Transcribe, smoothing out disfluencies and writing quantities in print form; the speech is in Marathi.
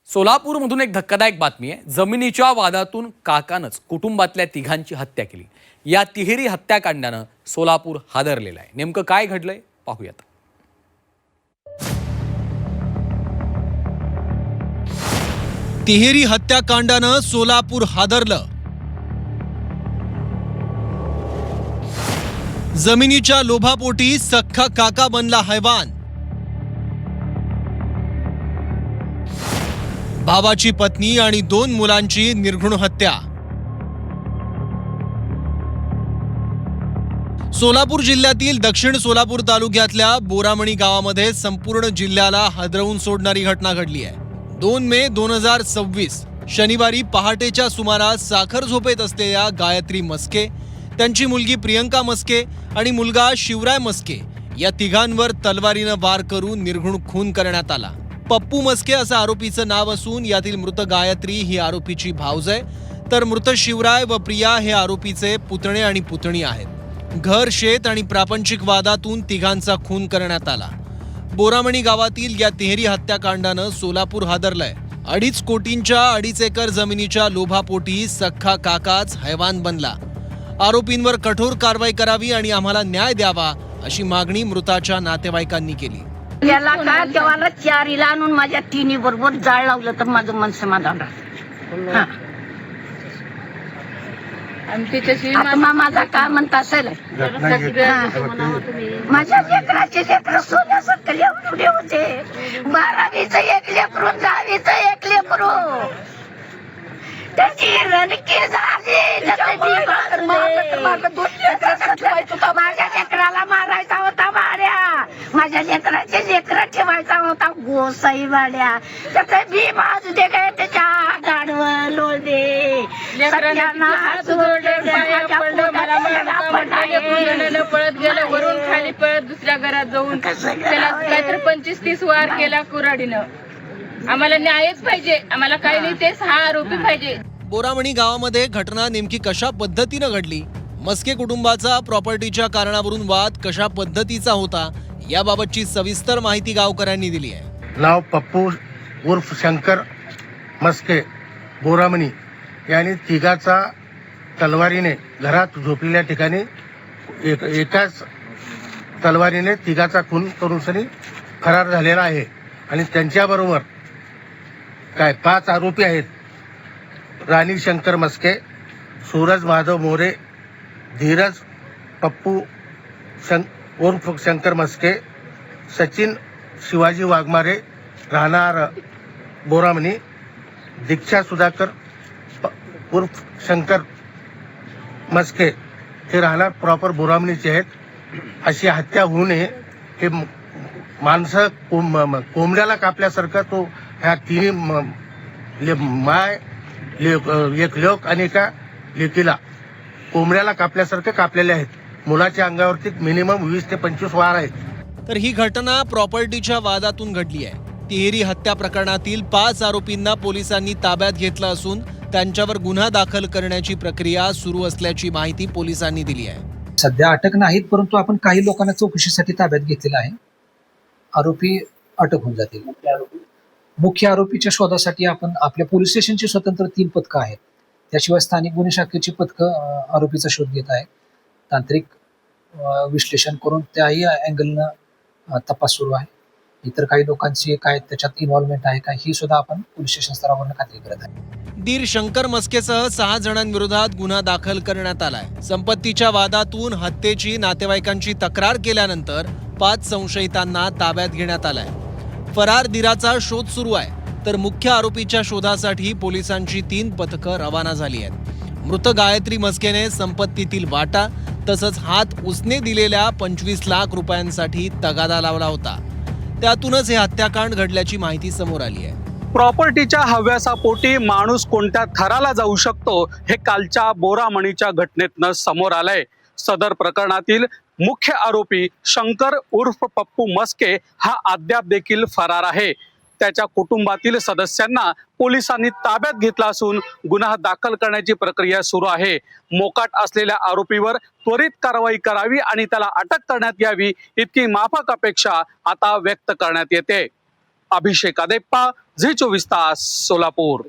सोलापूरमधून एक धक्कादायक बातमी आहे। जमिनीच्या वादातून काकानंच कुटुंबातल्या तिघांची हत्या केली। या तिहेरी हत्याकांडानं सोलापूर हादरलेलं आहे। नेमकं काय घडलंय पाहूयात। तिहेरी हत्याकांडानं सोलापूर हादरलं। जमिनीच्या लोभापोटी सख्खा काका बनला हैवान। भावाची पत्नी आणि 2 मुलांची निर्घृण हत्या। सोलापूर जिल्ह्यातील दक्षिण सोलापूर तालुक्यातल्या बोरामणी गावामध्ये संपूर्ण जिल्ह्याला हादरवून सोडणारी घटना घडली आहे। 2 मे 2026 शनिवारी पहाटेच्या सुमारास साखर झोपेत असलेल्या गायत्री मस्के, त्यांची मुलगी प्रियंका मस्के आणि मुलगा शिवराय मस्के या तिघांवर तलवारीनं वार करून निर्घृण खून करण्यात आला। पप्पू मस्के असं आरोपीचं नाव असून यातील मृत गायत्री ही आरोपीची भाऊज आहे, तर मृत शिवराय व प्रिया हे आरोपीचे पुतणे आणि पुतणी आहेत। घर, शेत आणि प्रापंचिक वादातून तिघांचा खून करण्यात आला। बोरामणी गावातील या तिहेरी हत्याकांडानं सोलापूर हादरलंय। 2.5 कोटींच्या 2.5 एकर जमिनीच्या लोभापोटी सख्खा काकाच हैवान बनला। आरोपींवर कठोर कारवाई करावी आणि आम्हाला न्याय द्यावा अशी मागणी मृताच्या नातेवाईकांनी केली। याला का देवाला 4 आणून माझ्या तिन्ही बरोबर जाळ लावलं तर माझं मन समाधान राहतं। आत्मा माझा काय म्हणत असेल, माझ्या लेकराचे लेकर सोन्यासारखं लेकरू होते। 12वीचं एक लेकरू, 10वीचं एक लेकरू, त्याची रणकी झाली। माझ्या लेकराला मारायचा होता भाड्या, माझ्या लेकराचे लेकर ठेवायचा होता गोसाई भाड्या। त्याचा भी बाजू दे काय त्याच्या गाडवं लोळ दे पळत गेलं, वरून खाली पळत दुसऱ्या घरात जाऊन त्याला काहीतरी 25-30 वार केला कुऱ्हाडीनं। आम्हाला न्यायच पाहिजे, आम्हाला काही नाही, तेच हा आरोपी पाहिजे। बोरामणी गावामध्ये घटना नेमकी कशा पद्धतीनं घडली, मस्के कुटुंबाचा प्रॉपर्टीच्या कारणावरून वाद कशा पद्धतीचा होता, याबाबतची सविस्तर माहिती गावकऱ्यांनी दिली आहे। नाव पप्पू उर्फ शंकर मस्के बोरामणी यांनी तिघाचा तलवारीने घरात झोपलेल्या ठिकाणी एकाच तलवारीने तिघाचा खून करून फरार झालेला आहे। आणि त्यांच्याबरोबर 5 आरोपी आहेत। राणी शंकर मस्के, सूरज माधव मोरे, धीरज पप्पू उर्फ शंकर मस्के, सचिन शिवाजी वाघमारे राहणार बोरामणी, दीक्षा सुधाकर उर्फ शंकर मस्के हे राहणार प्रॉपर बोरामणीचे आहेत। अशी हत्या होऊ नये हे माणसं कोंबड्याला कापल्यासारखं तो ह्या तिन्ही माय एक लोक आणि एका लेकीला कोंबड्याला कापल्यासारखं कापलेले आहेत। मुलाच्या अंगावरती मिनिमम 20 ते 25 वार आहेत। तर ही घटना प्रॉपर्टीच्या वादातून घडली आहे। तिहेरी हत्या प्रकरणातील 5 आरोपींना पोलिसांनी ताब्यात घेतलं असून त्यांच्यावर गुन्हा दाखल करण्याची प्रक्रिया सुरू असल्याची माहिती पोलिसांनी दिली आहे। सध्या अटक नाहीत, परंतु आपण काही लोकांना चौकशीसाठी ताब्यात घेतलेलं आहे। आरोपी अटक होऊन जातील। मुख्य आरोपीच्या शोधासाठी आपण आपल्या पोलीस स्टेशनची स्वतंत्र 3 पथकं आहेत। त्याशिवाय स्थानिक गुन्हे शाखेची पथकं आरोपीचा शोध घेत आहेत। तांत्रिक विश्लेषण करून त्याही अँगलनं तपास सुरू आहे। इतर काही लोकांची काय त्याच्यात इन्व्हॉल्वमेंट आहे का ही सुद्धा आपण पोलीस स्टेशन स्तरावर खात्री करत आहे। दीर शंकर मस्केसह 6 जणांविरोधात गुन्हा दाखल करण्यात आलाय। संपत्तीच्या वादातून हत्येची नातेवाईकांची तक्रार केल्यानंतर 5 संशयितांना ताब्यात घेण्यात आलाय। फरार दीराचा शोध सुरू आहे, तर मुख्य आरोपीच्या शोधासाठी पोलिसांची 3 पथकं रवाना झाली आहेत। मृत गायत्री मस्केने संपत्तीतील वाटा तसंच हात उसने दिलेल्या 25 लाख रुपयांसाठी तगादा लावला होता। त्यातूनच हे हत्याकांड घडल्याची माहिती समोर आली आहे। प्रॉपर्टीच्या हव्यासापोटी माणूस कोणत्या थराला जाऊ शकतो हे कालच्या बोरामणीच्या घटनेतनं समोर आलंय। सदर प्रकरणातील मुख्य आरोपी शंकर उर्फ पप्पू मस्के हा अद्याप देखील फरार आहे। त्याच्या कुटुंबातील सदस्यांना पोलिसांनी ताब्यात घेतला असून गुन्हा दाखल करण्याची प्रक्रिया सुरू आहे। मोकाट असलेल्या आरोपीवर त्वरित कारवाई करावी आणि त्याला अटक करण्यात यावी इतकी माफक अपेक्षा आता व्यक्त करण्यात येते। अभिषेक अदेप्पा, झी 24 तास, सोलापूर.